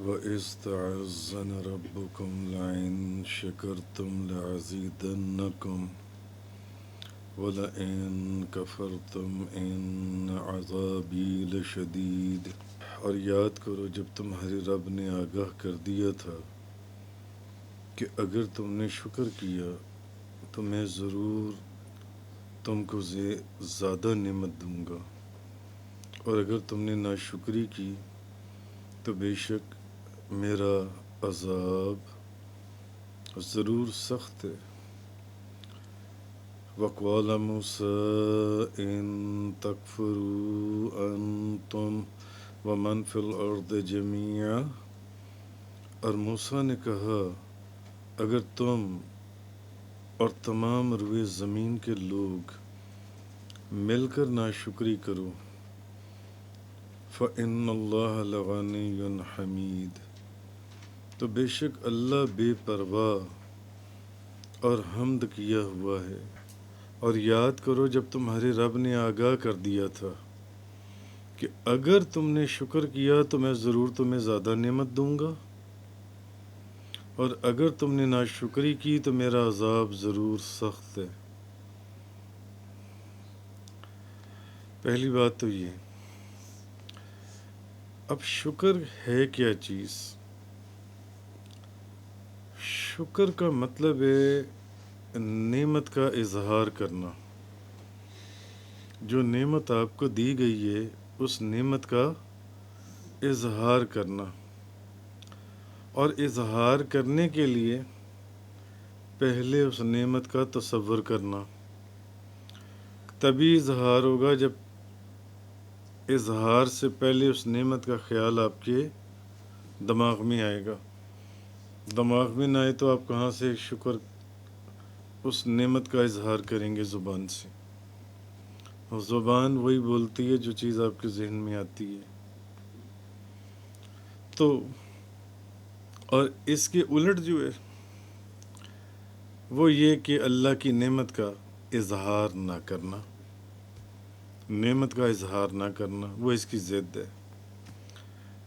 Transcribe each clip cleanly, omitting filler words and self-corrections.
وَإِذْ تَعَذَّنَ رَبُّكُمْ لَئِن شَكَرْتُمْ لَأَزِيدَنَّكُمْ وَلَئِن كَفَرْتُمْ إِنَّ عَذَابِي لَشَدِيدٌ۔ اور یاد کرو جب تمہارے رب نے آگاہ کر دیا تھا کہ اگر تم نے شکر کیا تو میں ضرور تم کو زیادہ نعمت دوں گا، اور اگر تم نے ناشکری کی تو بے شک میرا عذاب ضرور سخت ہے۔ وَقَالَ مُوسَىٰ إِن تَكْفُرُوا أَنتُمْ وَمَنْ فِي الْأَرْضِ جَمِيعًا، اور موسیٰ نے کہا اگر تم اور تمام روئے زمین کے لوگ مل کر ناشکری کرو فَإِنَّ اللَّهَ لَغَنِيٌّ حَمِيدٌ، تو بے شک اللہ بے پرواہ اور حمد کیا ہوا ہے۔ اور یاد کرو جب تمہارے رب نے آگاہ کر دیا تھا کہ اگر تم نے شکر کیا تو میں ضرور تمہیں زیادہ نعمت دوں گا، اور اگر تم نے ناشکری کی تو میرا عذاب ضرور سخت ہے۔ پہلی بات تو یہ، اب شکر ہے کیا چیز؟ شکر کا مطلب ہے نعمت کا اظہار کرنا۔ جو نعمت آپ کو دی گئی ہے اس نعمت کا اظہار کرنا، اور اظہار کرنے کے لیے پہلے اس نعمت کا تصور کرنا، تبھی اظہار ہوگا جب اظہار سے پہلے اس نعمت کا خیال آپ کے دماغ میں آئے گا۔ دماغ میں نہ آئے تو آپ کہاں سے شکر اس نعمت کا اظہار کریں گے زبان سے؟ اور زبان وہی بولتی ہے جو چیز آپ کے ذہن میں آتی ہے۔ تو اور اس کے الٹ جو ہے وہ یہ کہ اللہ کی نعمت کا اظہار نہ کرنا، نعمت کا اظہار نہ کرنا وہ اس کی ضد ہے۔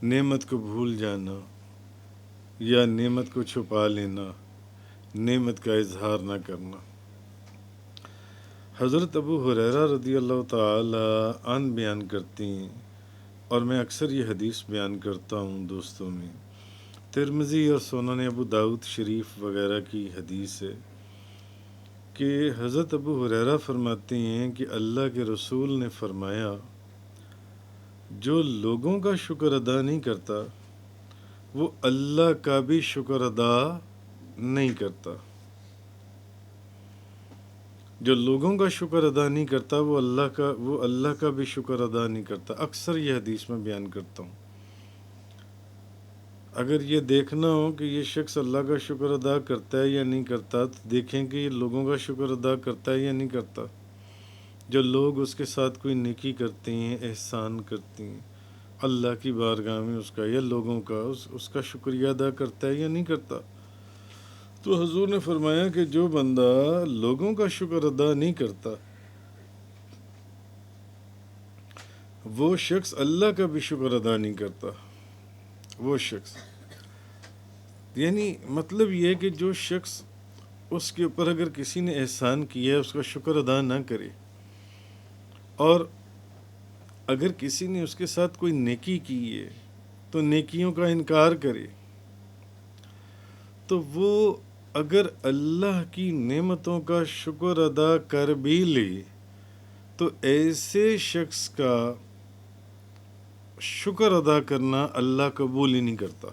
نعمت کو بھول جانا یا نعمت کو چھپا لینا، نعمت کا اظہار نہ کرنا۔ حضرت ابو ہریرہ رضی اللہ تعالی عنہ بیان کرتے ہیں، اور میں اکثر یہ حدیث بیان کرتا ہوں دوستوں میں، ترمذی اور سنن ابو داؤد شریف وغیرہ کی حدیث ہے کہ حضرت ابو ہریرہ فرماتے ہیں کہ اللہ کے رسول نے فرمایا جو لوگوں کا شکر ادا نہیں کرتا وہ اللہ کا بھی شکر ادا نہیں کرتا۔ جو لوگوں کا شکر ادا نہیں کرتا وہ اللہ کا بھی شکر ادا نہیں کرتا۔ اکثر یہ حدیث میں بیان کرتا ہوں۔ اگر یہ دیکھنا ہو کہ یہ شخص اللہ کا شکر ادا کرتا ہے یا نہیں کرتا تو دیکھیں کہ یہ لوگوں کا شکر ادا کرتا ہے یا نہیں کرتا۔ جو لوگ اس کے ساتھ کوئی نیکی کرتے ہیں، احسان کرتے ہیں، اللہ کی بارگاہ میں اس کا یا لوگوں کا اس کا شکریہ ادا کرتا ہے یا نہیں کرتا۔ تو حضور نے فرمایا کہ جو بندہ لوگوں کا شکر ادا نہیں کرتا وہ شخص اللہ کا بھی شکر ادا نہیں کرتا۔ وہ شخص یعنی مطلب یہ کہ جو شخص اس کے اوپر اگر کسی نے احسان کیا ہے اس کا شکر ادا نہ کرے، اور اگر کسی نے اس کے ساتھ کوئی نیکی کی ہے تو نیکیوں کا انکار کرے، تو وہ اگر اللہ کی نعمتوں کا شکر ادا کر بھی لے تو ایسے شخص کا شکر ادا کرنا اللہ قبول ہی نہیں کرتا۔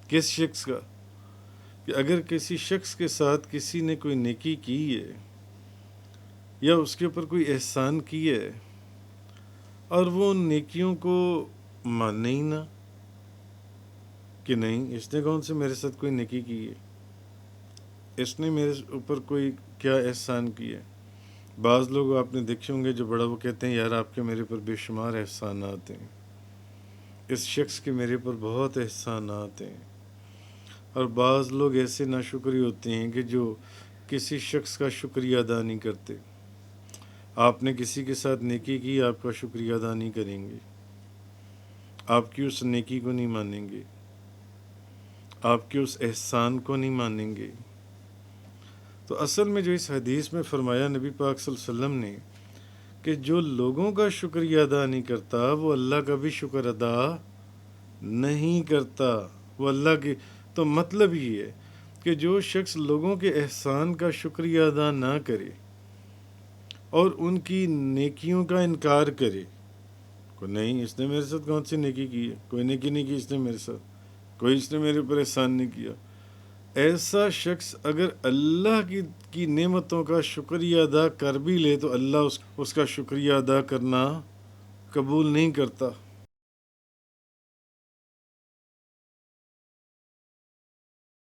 کس شخص کا؟ کہ اگر کسی شخص کے ساتھ کسی نے کوئی نیکی کی ہے یا اس کے اوپر کوئی احسان کیا ہے اور وہ ان نیکیوں کو مانے ہی نہ کہ نہیں اس نے کون سے میرے ساتھ کوئی نیکی کی ہے، اس نے میرے اوپر کوئی کیا احسان کیا ہے۔ بعض لوگ آپ نے دیکھے ہوں گے جو بڑا وہ کہتے ہیں یار آپ کے میرے پر بے شمار احسانات ہیں، اس شخص کے میرے پر بہت احسانات ہیں۔ اور بعض لوگ ایسے ناشکری ہوتے ہیں کہ جو کسی شخص کا شکریہ ادا نہیں کرتے۔ آپ نے کسی کے ساتھ نیکی کی، آپ کا شکریہ ادا نہیں کریں گے، آپ کی اس نیکی کو نہیں مانیں گے، آپ کے اس احسان کو نہیں مانیں گے۔ تو اصل میں جو اس حدیث میں فرمایا نبی پاک صلی اللہ علیہ وسلم نے کہ جو لوگوں کا شکریہ ادا نہیں کرتا وہ اللہ کا بھی شکر ادا نہیں کرتا، وہ اللہ کی، تو مطلب یہ ہے کہ جو شخص لوگوں کے احسان کا شکریہ ادا نہ کرے اور ان کی نیکیوں کا انکار کرے، کوئی نہیں اس نے میرے ساتھ کون سی نیکی کی ہے، کوئی نیکی نہیں کی اس نے میرے ساتھ، کوئی اس نے میرے اوپر احسان نہیں کیا، ایسا شخص اگر اللہ کی نعمتوں کا شکریہ ادا کر بھی لے تو اللہ اس کا شکریہ ادا کرنا قبول نہیں کرتا۔